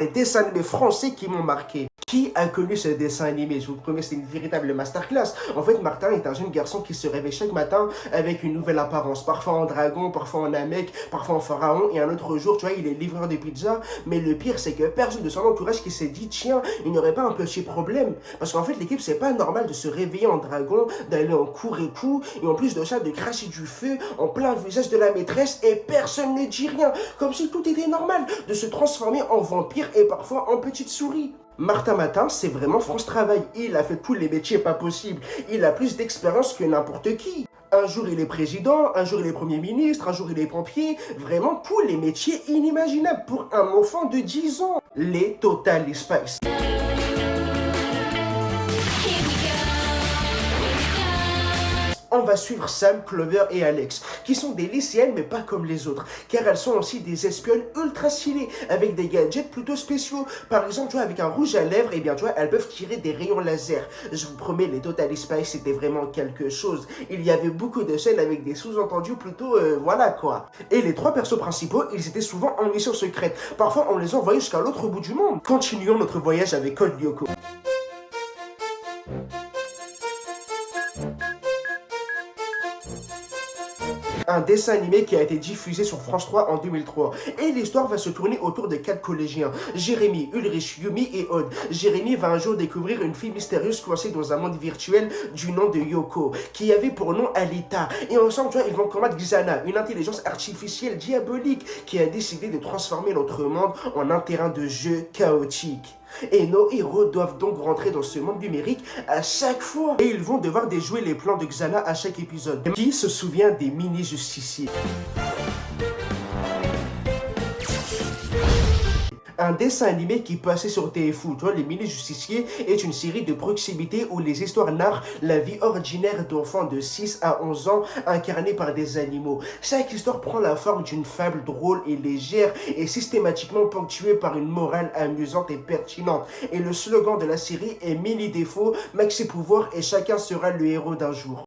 Les dessins animés français qui m'ont marqué. Qui a connu ce dessin animé? Je vous promets, c'est une véritable masterclass. En fait, Martin est un jeune garçon qui se réveille chaque matin avec une nouvelle apparence. Parfois en dragon, parfois en namek, parfois en pharaon. Et un autre jour, tu vois, il est livreur de pizza. Mais le pire, c'est que personne de son entourage qui s'est dit, tiens, il n'y aurait pas un petit problème. Parce qu'en fait, l'équipe, c'est pas normal de se réveiller en dragon, d'aller en cours et coup, et en plus de ça, de cracher du feu en plein visage de la maîtresse et personne ne dit rien. Comme si tout était normal de se transformer en vampire et parfois en petite souris. Martin Matin, c'est vraiment France Travail. Il a fait tous les métiers pas possibles. Il a plus d'expérience que n'importe qui. Un jour il est président, un jour il est premier ministre, un jour il est pompier. Vraiment tous les métiers inimaginables pour un enfant de 10 ans. Les Totally Spice. On va suivre Sam, Clover et Alex, qui sont des lycéennes mais pas comme les autres, car elles sont aussi des espionnes ultra stylées, avec des gadgets plutôt spéciaux. Par exemple, tu vois, avec un rouge à lèvres, et bien tu vois, elles peuvent tirer des rayons laser. Je vous promets, les Totally Spice, c'était vraiment quelque chose. Il y avait beaucoup de scènes avec des sous-entendus plutôt, voilà quoi. Et les trois persos principaux, ils étaient souvent en mission secrète. Parfois, on les envoyait jusqu'à l'autre bout du monde. Continuons notre voyage avec Code Lyoko. Un dessin animé qui a été diffusé sur France 3 en 2003. Et l'histoire va se tourner autour de 4 collégiens. Jérémy, Ulrich, Yumi et Aude. Jérémy va un jour découvrir une fille mystérieuse coincée dans un monde virtuel du nom de Yoko, qui avait pour nom Alita. Et ensemble, tu vois, ils vont combattre Xana, une intelligence artificielle diabolique qui a décidé de transformer notre monde en un terrain de jeu chaotique. Et nos héros doivent donc rentrer dans ce monde numérique à chaque fois. Et ils vont devoir déjouer les plans de Xana à chaque épisode. Qui se souvient des mini-justiciers? Un dessin animé qui passait sur TF1, tu vois, Les Mini-Justiciers est une série de proximité où les histoires narrent la vie ordinaire d'enfants de 6 à 11 ans incarnés par des animaux. Chaque histoire prend la forme d'une fable drôle et légère et systématiquement ponctuée par une morale amusante et pertinente. Et le slogan de la série est Mini défaut, maxi pouvoir et chacun sera le héros d'un jour.